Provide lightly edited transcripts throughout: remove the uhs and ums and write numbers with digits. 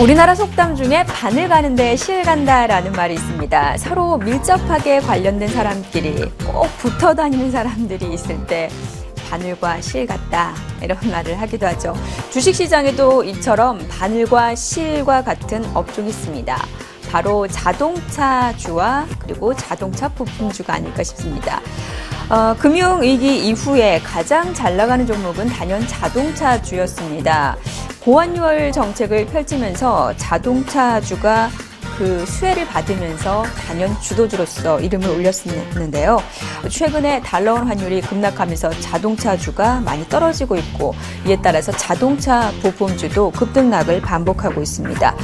우리나라 속담 중에 바늘 가는데 실 간다라는 말이 있습니다. 서로 밀접하게 관련된 사람끼리 꼭 붙어 다니는 사람들이 있을 때 바늘과 실 같다 이런 말을 하기도 하죠. 주식시장에도 이처럼 바늘과 실과 같은 업종이 있습니다. 바로 자동차주와 그리고 자동차 부품주가 아닐까 싶습니다. 금융위기 이후에 가장 잘 나가는 종목은 단연 자동차주였습니다. 고환율 정책을 펼치면서 자동차주가 그 수혜를 받으면서 단연 주도주로서 이름을 올렸었는데요. 최근에 달러원 환율이 급락하면서 자동차주가 많이 떨어지고 있고 이에 따라서 자동차 부품주도 급등락을 반복하고 있습니다.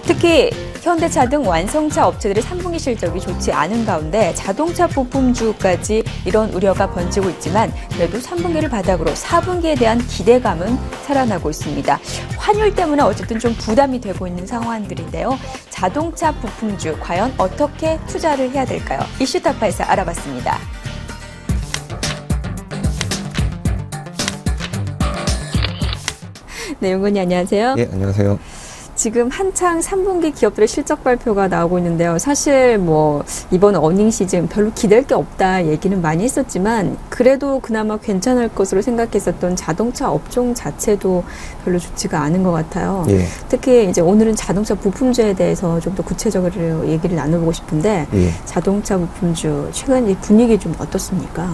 특히 현대차 등 완성차 업체들의 3분기 실적이 좋지 않은 가운데 자동차 부품주까지 이런 우려가 번지고 있지만 그래도 3분기를 바닥으로 4분기에 대한 기대감은 살아나고 있습니다. 환율 때문에 어쨌든 좀 부담이 되고 있는 상황들인데요. 자동차 부품주 과연 어떻게 투자를 해야 될까요? 이슈타파에서 알아봤습니다. 네, 용근이 안녕하세요. 예, 안녕하세요. 지금 한창 3분기 기업들의 실적 발표가 나오고 있는데요. 사실 이번 어닝 시즌 별로 기댈 게 없다 얘기는 많이 했었지만 그래도 그나마 괜찮을 것으로 생각했었던 자동차 업종 자체도 별로 좋지가 않은 것 같아요. 예. 특히 이제 오늘은 자동차 부품주에 대해서 좀 더 구체적으로 얘기를 나눠보고 싶은데 예. 자동차 부품주 최근 분위기 좀 어떻습니까?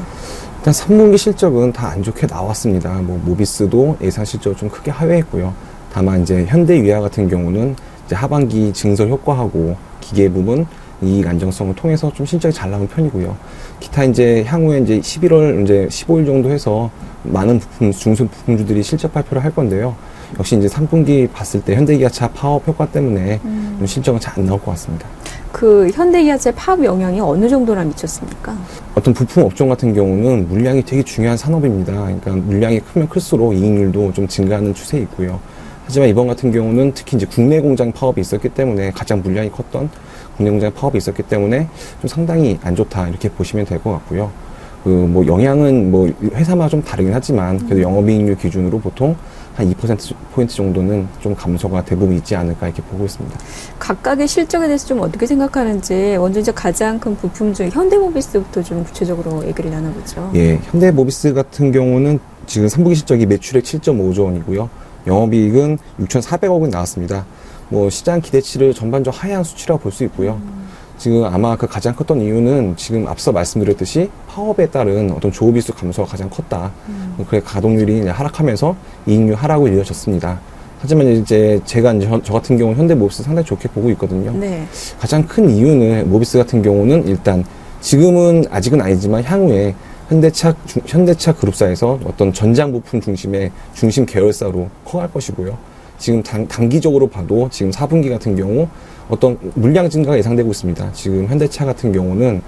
일단 3분기 실적은 다 안 좋게 나왔습니다. 모비스도 예상 실적을 좀 크게 하회했고요. 다만 이제 현대위아 같은 경우는 이제 하반기 증설 효과하고 기계 부분 이익 안정성을 통해서 좀 실적이 잘 나온 편이고요. 기타 이제 향후에 이제 11월 이제 15일 정도 해서 많은 중소 부품주들이 실적 발표를 할 건데요. 역시 이제 3분기 봤을 때 현대기아차 파업 효과 때문에 좀 실적은 잘 안 나올 것 같습니다. 그 현대기아차 파업 영향이 어느 정도나 미쳤습니까? 어떤 부품 업종 같은 경우는 물량이 되게 중요한 산업입니다. 그러니까 물량이 크면 클수록 이익률도 좀 증가하는 추세에 있고요. 하지만 이번 같은 경우는 특히 이제 국내 공장 파업이 있었기 때문에 가장 물량이 컸던 국내 공장 파업이 있었기 때문에 좀 상당히 안 좋다 이렇게 보시면 될 것 같고요. 영향은 회사마다 좀 다르긴 하지만 그래도 영업이익률 기준으로 보통 한 2% 정도는 좀 감소가 대부분 있지 않을까 이렇게 보고 있습니다. 각각의 실적에 대해서 좀 어떻게 생각하는지 먼저 이제 가장 큰 부품주 현대모비스부터 좀 구체적으로 얘기를 나눠보죠. 예, 현대모비스 같은 경우는 지금 3분기 실적이 매출액 7.5조 원이고요. 영업이익은 6,400억 원 나왔습니다. 시장 기대치를 전반적으로 하회한 수치라고 볼 수 있고요. 지금 아마 그 가장 컸던 이유는 지금 앞서 말씀드렸듯이 파업에 따른 어떤 조업일수 감소가 가장 컸다. 그래 가동률이 하락하면서 이익률 하락으로 이어졌습니다. 하지만 이제 제가 이제 저 같은 경우는 현대모비스 상당히 좋게 보고 있거든요. 네. 가장 큰 이유는 모비스 같은 경우는 일단 지금은 아직은 아니지만 향후에 현대차 그룹사에서 어떤 전장 부품 중심의 중심 계열사로 커갈 것이고요. 지금 단기적으로 봐도 지금 4분기 같은 경우 어떤 물량 증가가 예상되고 있습니다. 지금 현대차 같은 경우는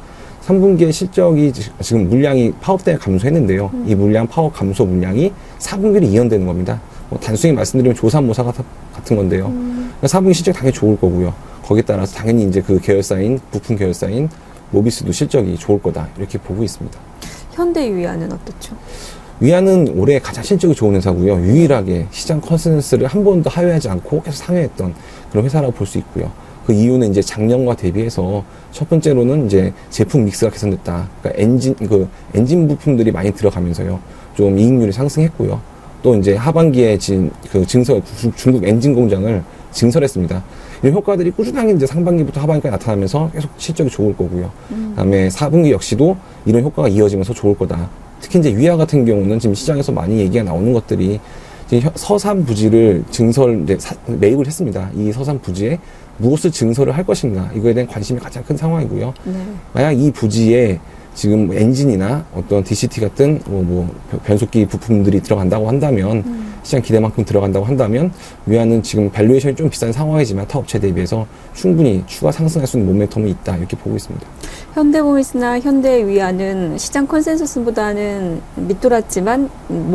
3분기의 실적이 지금 물량이 파업 때문에 감소했는데요. 이 파업 감소 물량이 4분기로 이연되는 겁니다. 단순히 말씀드리면 조삼모사 같은 건데요. 그러니까 4분기 실적 당연히 좋을 거고요. 거기에 따라서 당연히 이제 그 계열사인, 부품 계열사인 모비스도 실적이 좋을 거다. 이렇게 보고 있습니다. 현대위아는 어떻죠? 위아는 올해 가장 실적이 좋은 회사고요. 유일하게 시장 컨센서스를 한 번도 하회하지 않고 계속 상회했던 그런 회사라고 볼 수 있고요. 그 이유는 이제 작년과 대비해서 첫 번째로는 이제 제품 믹스가 개선됐다. 그러니까 엔진 부품들이 많이 들어가면서요. 좀 이익률이 상승했고요. 또 이제 하반기에 중국 엔진 공장을 증설했습니다. 이런 효과들이 꾸준하게 이제 상반기부터 하반기까지 나타나면서 계속 실적이 좋을 거고요. 그다음에 4분기 역시도 이런 효과가 이어지면서 좋을 거다. 특히 이제 위아 같은 경우는 지금 시장에서 많이 얘기가 나오는 것들이 지금 서산 부지를 매입을 했습니다. 이 서산 부지에 무엇을 증설을 할 것인가 이거에 대한 관심이 가장 큰 상황이고요. 네. 만약 이 부지에 지금 엔진이나 어떤 DCT 같은 변속기 부품들이 들어간다고 한다면 시장 기대만큼 들어간다고 한다면 위아는 지금 밸류에이션이 좀 비싼 상황이지만 타 업체 대비해서 충분히 추가 상승할 수 있는 모멘텀이 있다 이렇게 보고 있습니다. 현대모비스나 현대위아는 시장 컨센서스보다는 밑돌았지만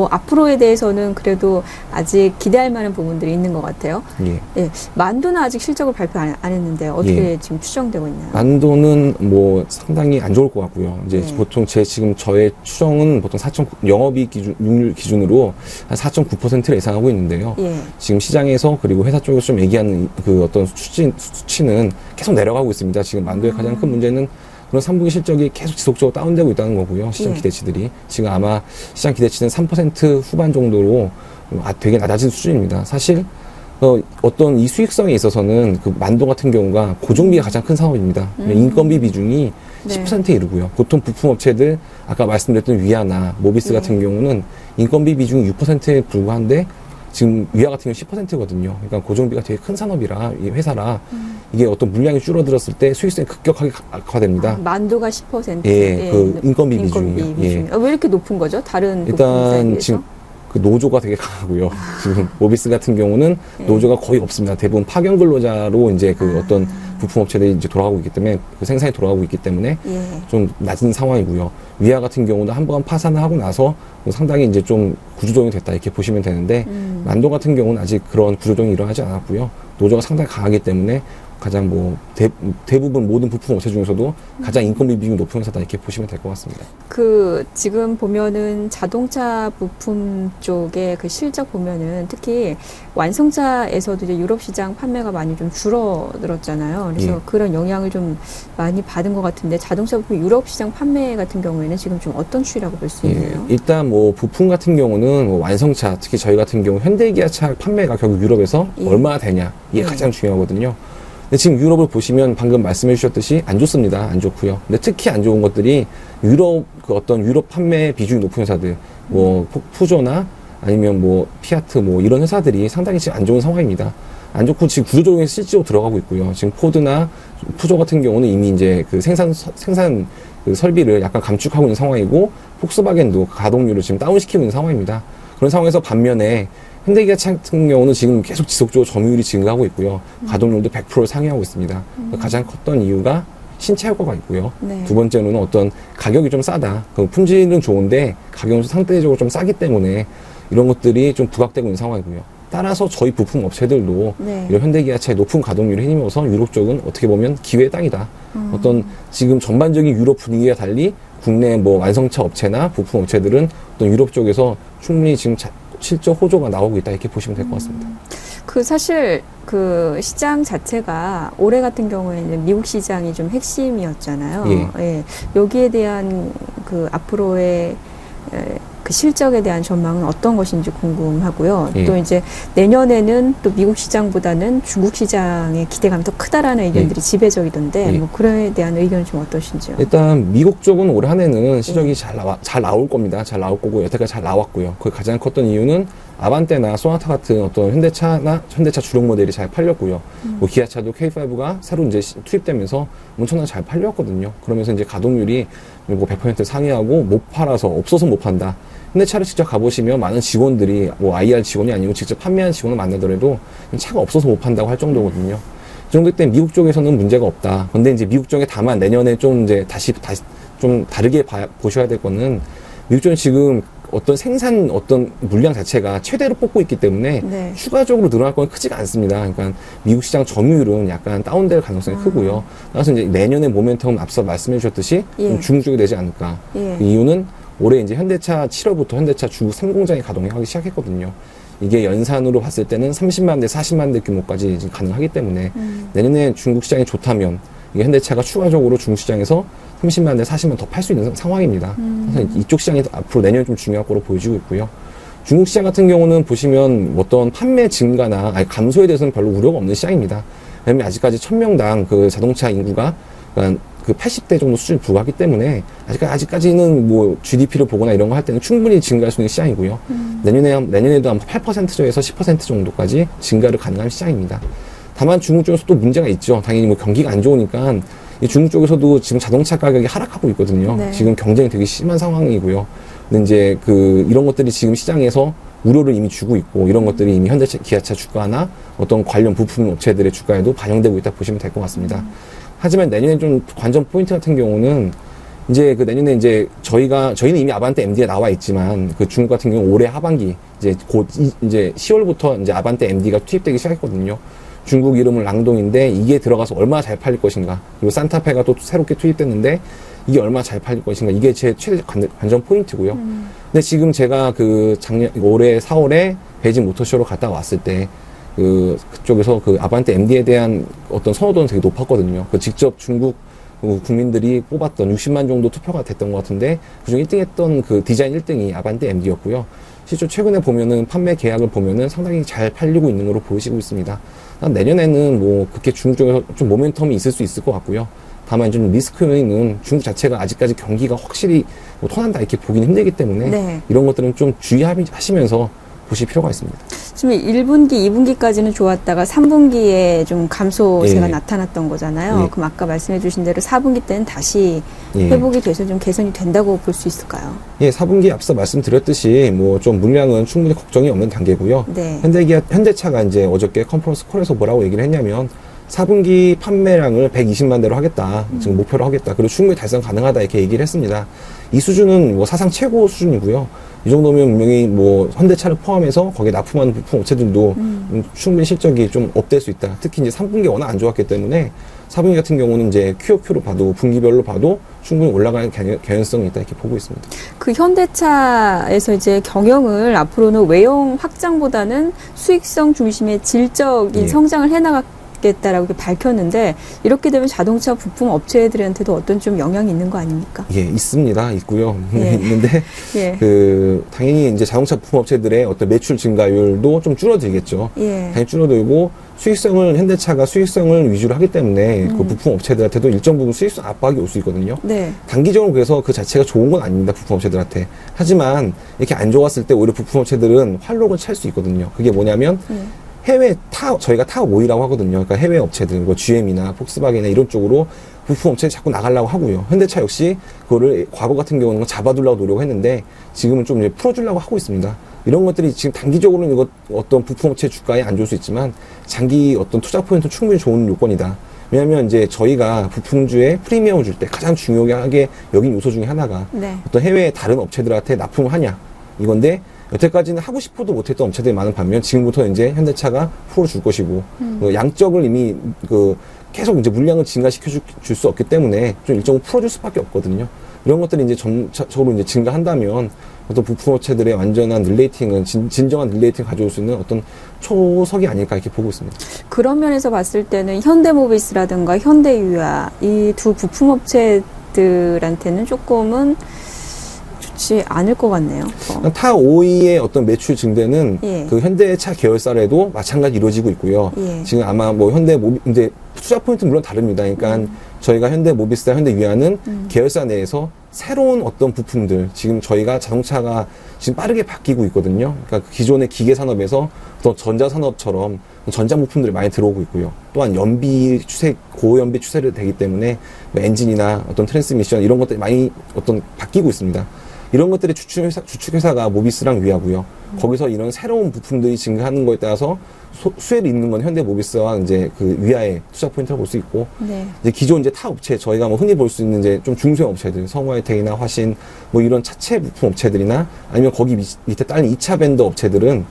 앞으로에 대해서는 그래도 아직 기대할 만한 부분들이 있는 것 같아요. 예. 예. 만도는 아직 실적을 발표 안 했는데 어떻게 지금 추정되고 있나요? 만도는 상당히 안 좋을 것 같고요. 이제 보통 저의 추정은 보통 영업이익 기준으로 한 4.9% 2%를 예상하고 있는데요. 예. 지금 시장에서 그리고 회사 쪽에서 좀 얘기하는 그 어떤 수치는 계속 내려가고 있습니다. 지금 만도의 가장 큰 문제는 그런 3분기 실적이 계속 지속적으로 다운되고 있다는 거고요. 시장 예. 기대치들이. 지금 아마 시장 기대치는 3% 후반 정도로 되게 낮아진 수준입니다. 사실 어떤 이 수익성에 있어서는 그 만도 같은 경우가 고정비가 가장 큰 사업입니다. 인건비 비중이 네. 10%에 이르고요. 보통 부품업체들 아까 말씀드렸던 위아나 모비스 예. 같은 경우는 인건비 비중이 6%에 불과한데 지금 위아 같은 경우 10%거든요. 그러니까 고정비가 되게 큰 산업이라 이 회사라 이게 어떤 물량이 줄어들었을 때 수익성이 급격하게 악화됩니다. 만도가 10%. 예, 그 인건비 비중이요. 비중이. 왜 이렇게 높은 거죠? 다른 부품사에 일단 비해서? 지금 그 노조가 되게 강하고요. 지금 모비스 같은 경우는 노조가 거의 없습니다. 대부분 파견 근로자로 이제 그 어떤 부품업체들이 이제 돌아가고 있기 때문에 그 생산이 돌아가고 있기 때문에 예. 좀 낮은 상황이고요. 위아 같은 경우도 한번 파산을 하고 나서 상당히 이제 좀 구조조정이 됐다 이렇게 보시면 되는데 만도 같은 경우는 아직 그런 구조조정이 일어나지 않았고요. 노조가 상당히 강하기 때문에 가장 뭐 대부분 모든 부품 업체 중에서도 가장 인건비 비중이 높은 회사다 이렇게 보시면 될 것 같습니다. 그 지금 보면은 자동차 부품 쪽에 그 실적 보면은 특히 완성차에서도 이제 유럽 시장 판매가 많이 좀 줄어들었잖아요. 그래서 예. 그런 영향을 좀 많이 받은 것 같은데 자동차 부품 유럽 시장 판매 같은 경우에는 지금 좀 어떤 추이라고 볼 수 있나요? 일단 뭐 부품 같은 경우는 뭐 완성차 특히 저희 같은 경우 현대기아차 판매가 결국 유럽에서 예. 얼마나 되냐 이게 예. 가장 중요하거든요. 근데 지금 유럽을 보시면 방금 말씀해 주셨듯이 안 좋습니다. 안 좋고요. 근데 특히 안 좋은 것들이 유럽 그 어떤 유럽 판매 비중이 높은 회사들 뭐 푸조나 아니면 뭐 피아트 뭐 이런 회사들이 상당히 지금 안 좋은 상황입니다. 안 좋고 지금 구조조정에 실제로 들어가고 있고요. 지금 포드나 푸조 같은 경우는 이미 이제 그 생산 그 설비를 약간 감축하고 있는 상황이고 폭스바겐도 가동률을 지금 다운시키고 있는 상황입니다. 그런 상황에서 반면에 현대기아차 같은 경우는 지금 계속 지속적으로 점유율이 증가하고 있고요. 가동률도 100%를 상회하고 있습니다. 가장 컸던 이유가 신체 효과가 있고요. 네. 두 번째로는 어떤 가격이 좀 싸다. 그 품질은 좋은데 가격은 상대적으로 좀 싸기 때문에 이런 것들이 좀 부각되고 있는 상황이고요. 따라서 저희 부품 업체들도 네. 이런 현대기아차의 높은 가동률을 힘입어서 유럽 쪽은 어떻게 보면 기회의 땅이다. 어떤 지금 전반적인 유럽 분위기와 달리 국내 뭐 완성차 업체나 부품 업체들은 어떤 유럽 쪽에서 충분히 지금 실적 호조가 나오고 있다 이렇게 보시면 될 것 같습니다. 그 사실 그 시장 자체가 올해 같은 경우에는 미국 시장이 좀 핵심이었잖아요. 예. 여기에 대한 그 앞으로의 그 실적에 대한 전망은 어떤 것인지 궁금하고요. 예. 또 이제 내년에는 또 미국 시장보다는 중국 시장의 기대감이 더 크다라는 의견들이 지배적이던데 예. 뭐 그에 대한 의견은 좀 어떠신지요? 일단 미국 쪽은 올 한 해는 실적이 잘 나올 겁니다. 잘 나올 거고 여태까지 잘 나왔고요. 그 가장 컸던 이유는 아반떼나 소나타 같은 어떤 현대차 주력 모델이 잘 팔렸고요. 뭐 기아차도 K5가 새로 이제 투입되면서 엄청나게 잘 팔렸거든요. 그러면서 이제 가동률이 뭐 100% 상회하고 못 팔아서 없어서 못 판다. 현대차를 직접 가보시면 많은 직원들이 뭐 IR 직원이 아니고 직접 판매하는 직원을 만나더라도 차가 없어서 못 판다고 할 정도거든요. 그 정도 때 미국 쪽에서는 문제가 없다. 근데 이제 미국 쪽에 다만 내년에 좀 이제 다시 좀 다르게 보셔야 될 거는 미국 쪽은 지금 어떤 생산 어떤 물량 자체가 최대로 뽑고 있기 때문에 네. 추가적으로 늘어날 건 크지가 않습니다. 그러니까 미국 시장 점유율은 약간 다운될 가능성이 크고요. 따라서 이제 내년에 모멘텀 앞서 말씀해 주셨듯이 예. 좀 중국 쪽이 되지 않을까. 예. 그 이유는 올해 이제 현대차 7월부터 현대차 중국 3공장이 가동하기 시작했거든요. 이게 연산으로 봤을 때는 30만 대, 40만 대 규모까지 지금 가능하기 때문에 내년에 중국 시장이 좋다면 이게 현대차가 추가적으로 중국 시장에서 30만 대, 40만 더 팔 수 있는 상황입니다. 그래서 이쪽 시장이 앞으로 내년에 좀 중요할 거로 보여지고 있고요. 중국 시장 같은 경우는 보시면 어떤 판매 증가나 감소에 대해서는 별로 우려가 없는 시장입니다. 왜냐하면 아직까지 1000명당 그 자동차 인구가 그러니까 그 80대 정도 수준에 불과하기 때문에 아직까지는 뭐 GDP를 보거나 이런 거 할 때는 충분히 증가할 수 있는 시장이고요. 내년에도 아마 8%에서 10% 정도까지 증가를 가능한 시장입니다. 다만 중국 쪽에서 또 문제가 있죠. 당연히 뭐 경기가 안 좋으니까 이 중국 쪽에서도 지금 자동차 가격이 하락하고 있거든요. 네. 지금 경쟁이 되게 심한 상황이고요. 근데 이제 이런 것들이 지금 시장에서 우려를 이미 주고 있고 이런 것들이 이미 현대차, 기아차 주가나 어떤 관련 부품 업체들의 주가에도 반영되고 있다 보시면 될 것 같습니다. 하지만 내년에 좀 관전 포인트 같은 경우는 이제 그 내년에 이제 저희는 이미 아반떼 MD에 나와 있지만 그 중국 같은 경우 올해 하반기 이제 곧 이제 10월부터 이제 아반떼 MD가 투입되기 시작했거든요. 중국 이름은 랑동인데 이게 들어가서 얼마나 잘 팔릴 것인가. 그리고 산타페가 또 새롭게 투입됐는데 이게 얼마나 잘 팔릴 것인가. 이게 제 최대 관전 포인트고요. 근데 지금 제가 올해 4월에 베이징 모터쇼로 갔다 왔을 때 그쪽에서 아반떼 MD에 대한 어떤 선호도는 되게 높았거든요. 직접 중국 국민들이 뽑았던 60만 정도 투표가 됐던 것 같은데 그중 1등 했던 디자인 1등이 아반떼 MD였고요. 실제 최근에 보면은 판매 계약을 보면은 상당히 잘 팔리고 있는 걸로 보이시고 있습니다. 내년에는 그렇게 중국 쪽에서 좀 모멘텀이 있을 수 있을 것 같고요. 다만 좀 리스크 요인은 중국 자체가 아직까지 경기가 확실히 터난다 이렇게 보기는 힘들기 때문에 네. 이런 것들은 좀 주의하시면서 보실 필요가 있습니다. 지금 1분기, 2분기까지는 좋았다가 3분기에 좀 감소세가 예. 나타났던 거잖아요. 예. 그럼 아까 말씀해 주신 대로 4분기 때는 다시 예. 회복이 돼서 좀 개선이 된다고 볼 수 있을까요? 예, 4분기 앞서 말씀드렸듯이 좀 물량은 충분히 걱정이 없는 단계고요. 네. 현대차가 이제 어저께 컨퍼런스 콜에서 뭐라고 얘기를 했냐면 4분기 판매량을 120만 대로 하겠다. 지금 목표로 하겠다. 그리고 충분히 달성 가능하다 이렇게 얘기를 했습니다. 이 수준은 사상 최고 수준이고요. 이 정도면 분명히 현대차를 포함해서 거기에 납품하는 부품 업체들도 충분히 실적이 좀 업될 수 있다. 특히 이제 3분기 워낙 안 좋았기 때문에 4분기 같은 경우는 이제 QOQ로 봐도 분기별로 봐도 충분히 올라가는 개연성이 있다 이렇게 보고 있습니다. 현대차에서 이제 경영을 앞으로는 외형 확장보다는 수익성 중심의 질적인 예. 성장을 해나가겠다라고 이렇게 밝혔는데 이렇게 되면 자동차 부품 업체들한테도 어떤 좀 영향이 있는 거 아닙니까? 예, 있고요. 예. 있는데 예. 당연히 이제 자동차 부품 업체들의 어떤 매출 증가율도 좀 줄어들겠죠. 예. 당연히 줄어들고 현대차가 수익성을 위주로 하기 때문에 그 부품 업체들한테도 일정 부분 수익성 압박이 올 수 있거든요. 네. 단기적으로 그래서 그 자체가 좋은 건 아닙니다. 부품 업체들한테. 하지만 이렇게 안 좋았을 때 오히려 부품 업체들은 활로를 찰 수 있거든요. 그게 뭐냐면 해외 저희가 타 5위라고 하거든요. 그러니까 해외 업체들, GM이나 폭스바겐이나 이런 쪽으로 부품 업체에 자꾸 나가려고 하고요. 현대차 역시 그거를 과거 같은 경우는 잡아두려고 노력했는데 지금은 좀 이제 풀어주려고 하고 있습니다. 이런 것들이 지금 단기적으로는 어떤 부품 업체 주가에 안 좋을 수 있지만 장기 어떤 투자 포인트 충분히 좋은 요건이다. 왜냐하면 이제 저희가 부품주에 프리미엄을 줄 때 가장 중요하게 여긴 요소 중에 하나가 네. 어떤 해외 다른 업체들한테 납품을 하냐 이건데 여태까지는 하고 싶어도 못했던 업체들이 많은 반면 지금부터 이제 현대차가 풀어줄 것이고 양적을 이미 계속 이제 물량을 증가시켜 줄 수 없기 때문에 좀 일정을 풀어줄 수밖에 없거든요. 이런 것들이 이제 점차적으로 이제 증가한다면 어떤 부품 업체들의 완전한 릴레이팅은 진정한 릴레이팅 가져올 수 있는 어떤 초석이 아닐까 이렇게 보고 있습니다. 그런 면에서 봤을 때는 현대모비스라든가 현대유아 이 두 부품 업체들한테는 조금은 좋지 않을 것 같네요. 타 5위의 어떤 매출 증대는 예. 현대차 계열사에도 마찬가지 이루어지고 있고요. 예. 지금 아마 이제 투자 포인트는 물론 다릅니다. 그러니까 저희가 현대모비스나 현대유아는 계열사 내에서 새로운 어떤 부품들, 지금 저희가 자동차가 지금 빠르게 바뀌고 있거든요. 그러니까 기존의 기계 산업에서 어떤 전자산업처럼 전자 부품들이 많이 들어오고 있고요. 또한 고연비 추세를 되기 때문에 엔진이나 어떤 트랜스미션 이런 것들이 많이 바뀌고 있습니다. 이런 것들이 주축회사가 모비스랑 위하고요. 거기서 이런 새로운 부품들이 증가하는 거에 따라서 수혜를 입는 건 현대모비스와 이제 위아의 투자 포인트를 볼 수 있고, 네. 이제 기존 타 업체, 저희가 흔히 볼 수 있는 이제 좀 중소형 업체들, 성화혜택이나 화신, 이런 차체 부품 업체들이나 아니면 거기 밑에 딸린 2차 벤더 업체들은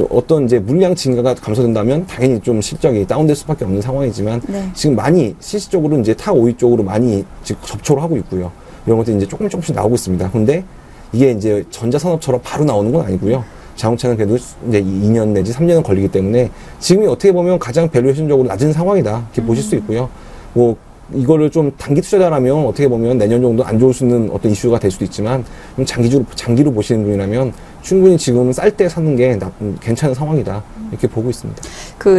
어떤 이제 물량 증가가 감소된다면 당연히 좀 실적이 다운될 수밖에 없는 상황이지만, 네. 지금 많이 실질적으로 이제 타 5위 쪽으로 많이 지금 접촉을 하고 있고요. 이런 것들이 이제 조금씩 나오고 있습니다. 근데 이게 이제 전자산업처럼 바로 나오는 건 아니고요. 자동차는 그래도 이제 2년 내지 3년은 걸리기 때문에 지금이 어떻게 보면 가장 밸류에이션적으로 낮은 상황이다. 이렇게 보실 수 있고요. 이거를 좀 단기 투자자라면 어떻게 보면 내년 정도 안 좋을 수 있는 어떤 이슈가 될 수도 있지만 좀 장기로 보시는 분이라면 충분히 지금은 쌀 때 사는 게 괜찮은 상황이다. 이렇게 보고 있습니다.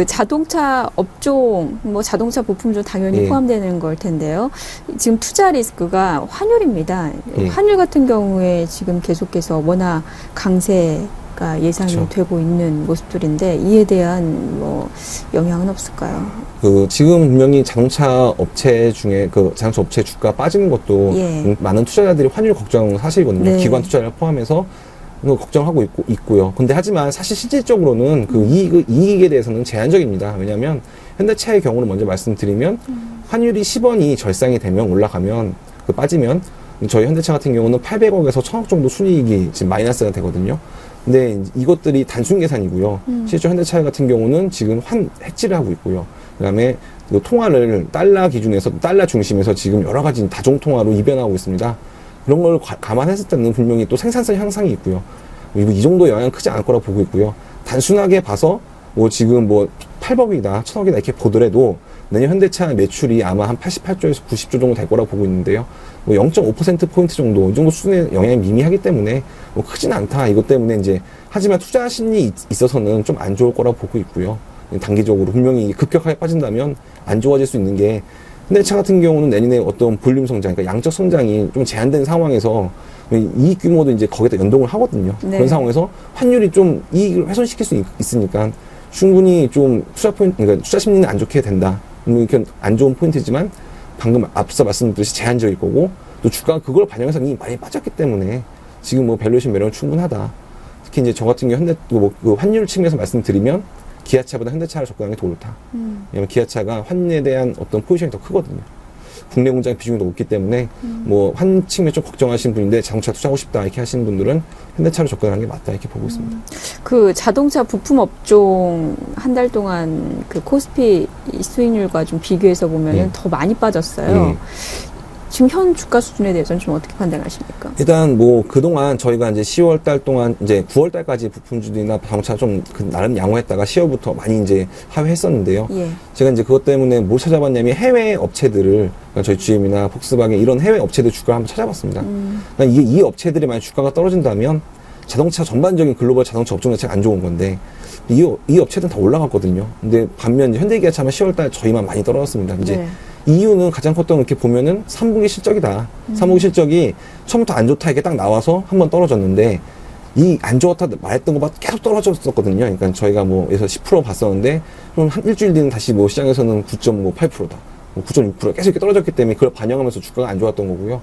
자동차 업종, 자동차 부품도 당연히 예. 포함되는 걸 텐데요. 지금 투자 리스크가 환율입니다. 예. 환율 같은 경우에 지금 계속해서 워낙 강세가 예상이 그렇죠. 되고 있는 모습들인데 이에 대한 영향은 없을까요? 지금 분명히 자동차 업체 중에 자동차 업체 주가 빠지는 것도 예. 많은 투자자들이 환율 걱정 사실이거든요. 네. 기관 투자를 포함해서 걱정하고 있고요. 근데 하지만 사실 실질적으로는 이익에 대해서는 제한적입니다. 왜냐하면 현대차의 경우는 먼저 말씀드리면 환율이 10원이 절상이 되면 올라가면 빠지면 저희 현대차 같은 경우는 800억에서 1000억 정도 순이익이 지금 마이너스가 되거든요. 근데 이것들이 단순 계산이고요. 실제 현대차 같은 경우는 지금 해지를 하고 있고요. 그다음에 그 통화를 달러 기준에서 달러 중심에서 지금 여러 가지 다종 통화로 이변하고 있습니다. 그런 걸 감안했을 때는 분명히 또 생산성 향상이 있고요. 이 정도 영향은 크지 않을 거라 보고 있고요. 단순하게 봐서 뭐 지금 뭐 8억이다, 1000억이다 이렇게 보더라도 내년 현대차 매출이 아마 한 88조에서 90조 정도 될 거라고 보고 있는데요. 뭐 0.5%포인트 정도, 이 정도 수준의 영향이 미미하기 때문에 뭐 크진 않다. 이것 때문에 이제, 하지만 투자 심리 있어서는 좀 안 좋을 거라고 보고 있고요. 단기적으로 분명히 급격하게 빠진다면 안 좋아질 수 있는 게, 현대차 같은 경우는 내년에 어떤 볼륨 성장, 그러니까 양적 성장이 좀 제한된 상황에서 이익 규모도 이제 거기다 연동을 하거든요. 네. 그런 상황에서 환율이 좀 이익을 훼손시킬 수 있으니까 충분히 좀 투자 포인트, 그러니까 투자 심리는 안 좋게 된다. 이렇게 안 좋은 포인트지만 방금 앞서 말씀드렸듯이 제한적일 거고, 또 주가가 그걸 반영해서 이미 많이 빠졌기 때문에 지금 뭐 밸류에이션 매력은 충분하다. 특히 이제 저 같은 경우 그 환율 측면에서 말씀드리면 기아차보다 현대차를 접근하는 게 더 옳다. 왜냐면 기아차가 환율에 대한 어떤 포지션이 더 크거든요. 국내 공장 비중이 더 높기 때문에 뭐 환 측면 좀 걱정하시는 분인데 자동차 투자하고 싶다 이렇게 하시는 분들은 현대차로 접근하는 게 맞다 이렇게 보고 있습니다. 그 자동차 부품 업종 한 달 동안 그 코스피 수익률과 좀 비교해서 보면은 네. 더 많이 빠졌어요. 지금 현 주가 수준에 대해서는 좀 어떻게 판단하십니까? 일단 뭐 그동안 저희가 이제 10월 달 동안 이제 9월 달까지 부품주들이나 자동차 좀 나름 양호했다가 10월부터 많이 이제 하회했었는데요. 예. 제가 이제 그것 때문에 뭘 찾아봤냐면 해외 업체들을, 그러니까 저희 GM이나 폭스바겐 이런 해외 업체들 주가를 한번 찾아봤습니다. 그러니까 이 업체들이 만약 주가가 떨어진다면 자동차 전반적인 글로벌 자동차 업종 자체가 안 좋은 건데 이 업체들은 다 올라갔거든요. 근데 반면 현대기아차만 10월 달 저희만 많이 떨어졌습니다. 이제 네. 이유는 가장 컸던 거 이렇게 보면은 3분기 실적이다. 3분기 실적이 처음부터 안 좋다 이렇게 딱 나와서 한번 떨어졌는데, 이 안 좋다 말했던 것보다 계속 떨어졌었거든요. 그러니까 저희가 뭐 에서 10% 봤었는데 좀 한 일주일 뒤는 다시 뭐 시장에서는 9.8%다. 9.6% 계속 이렇게 떨어졌기 때문에 그걸 반영하면서 주가가 안 좋았던 거고요.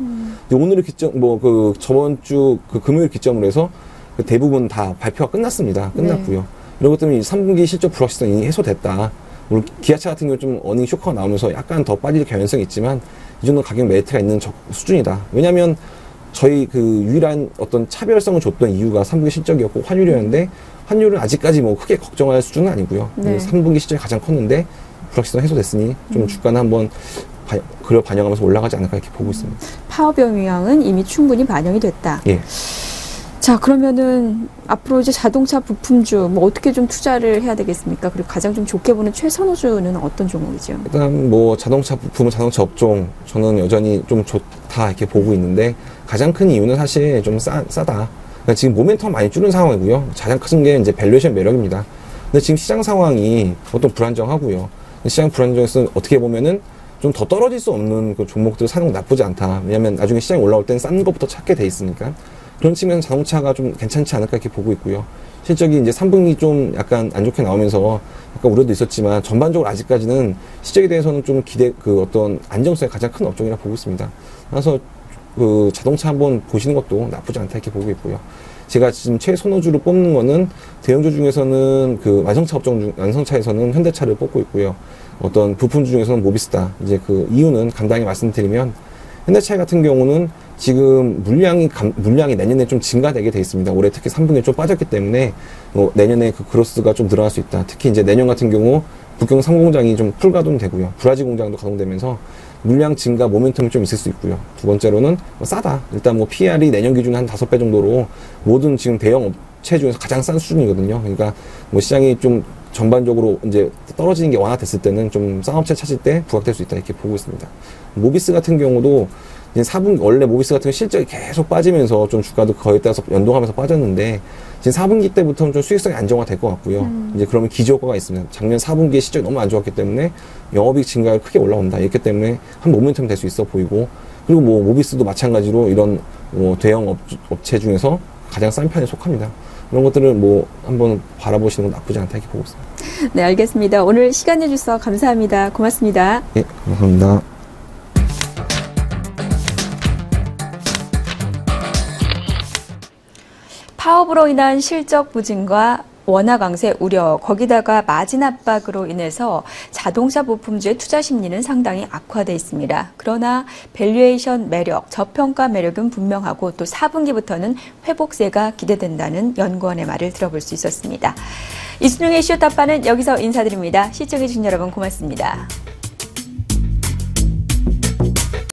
근데 오늘의 기점, 뭐 그 저번 주 그 금요일 기점으로 해서 그 대부분 다 발표가 끝났습니다. 끝났고요. 이런 것 때문에 3분기 실적 불확실성이 해소됐다. 물론 기아차 같은 경우 좀 어닝 쇼크가 나오면서 약간 더 빠질 개연성이 있지만 이 정도 가격 메리트가 있는 수준이다. 왜냐하면 저희 그 유일한 어떤 차별성을 줬던 이유가 3분기 실적이었고 환율이었는데, 환율은 아직까지 뭐 크게 걱정할 수준은 아니고요. 네. 3분기 실적이 가장 컸는데 불확실성 해소됐으니 좀 주가는 한번 그걸 반영하면서 올라가지 않을까 이렇게 보고 있습니다. 파업 영향은 이미 충분히 반영이 됐다. 예. 자, 그러면은 앞으로 이제 자동차 부품주 뭐 어떻게 좀 투자를 해야 되겠습니까? 그리고 가장 좀 좋게 보는 최선호주는 어떤 종목이죠? 일단 뭐 자동차 부품, 자동차 업종 저는 여전히 좀 좋다 이렇게 보고 있는데, 가장 큰 이유는 사실 좀 싸다. 그러니까 지금 모멘텀 많이 줄은 상황이고요. 가장 큰 게 이제 밸류에이션 매력입니다. 근데 지금 시장 상황이 어떤 불안정하고요. 시장 불안정에서 어떻게 보면은 좀 더 떨어질 수 없는 그 종목들 사는 건 나쁘지 않다. 왜냐면 나중에 시장이 올라올 땐 싼 것부터 찾게 돼 있으니까. 그런 측면에서 자동차가 좀 괜찮지 않을까 이렇게 보고 있고요. 실적이 이제 3분기 좀 약간 안 좋게 나오면서 약간 우려도 있었지만 전반적으로 아직까지는 실적에 대해서는 좀 그 어떤 안정성이 가장 큰 업종이라 보고 있습니다. 그래서 그 자동차 한번 보시는 것도 나쁘지 않다 이렇게 보고 있고요. 제가 지금 최선호주로 뽑는 거는 대형주 중에서는 그 완성차에서는 현대차를 뽑고 있고요. 어떤 부품주 중에서는 모비스다. 이제 그 이유는 간단히 말씀드리면, 현대차 같은 경우는 지금 물량이 내년에 좀 증가되게 돼 있습니다. 올해 특히 3분기에 좀 빠졌기 때문에 내년에 그 그로스가 좀 늘어날 수 있다. 특히 이제 내년 같은 경우 북경 3공장이 좀 풀 가동되고요. 브라질 공장도 가동되면서 물량 증가 모멘텀이 좀 있을 수 있고요. 두 번째로는 싸다. 일단 뭐 PR이 내년 기준에 한 5배 정도로 모든 지금 대형 업체 중에서 가장 싼 수준이거든요. 그러니까 뭐 시장이 좀 전반적으로 이제 떨어지는 게 완화됐을 때는 좀 싼 업체 찾을 때 부각될 수 있다 이렇게 보고 있습니다. 모비스 같은 경우도 이제 4분기, 원래 모비스 같은 경우 실적이 계속 빠지면서 좀 주가도 거기에 따라서 연동하면서 빠졌는데, 지금 4분기 때부터는 좀 수익성이 안정화될 것 같고요. 이제 그러면 기저효과가 있습니다. 작년 4분기에 실적이 너무 안 좋았기 때문에 영업이익 증가가 크게 올라온다. 이렇기 때문에 한 모멘텀 될 수 있어 보이고, 그리고 뭐 모비스도 마찬가지로 이런 대형 업체 중에서 가장 싼 편에 속합니다. 이런 것들을 뭐 한번 바라보시는 건 나쁘지 않다 이렇게 보고 있습니다. 네, 알겠습니다. 오늘 시간 내주셔서 감사합니다. 고맙습니다. 예, 감사합니다. 파업으로 인한 실적 부진과 원화 강세 우려, 거기다가 마진 압박으로 인해서 자동차 부품주의 투자 심리는 상당히 악화돼 있습니다. 그러나 밸류에이션 매력, 저평가 매력은 분명하고 또 4분기부터는 회복세가 기대된다는 연구원의 말을 들어볼 수 있었습니다. 이순용의 이슈 답반은 여기서 인사드립니다. 시청해주신 여러분 고맙습니다.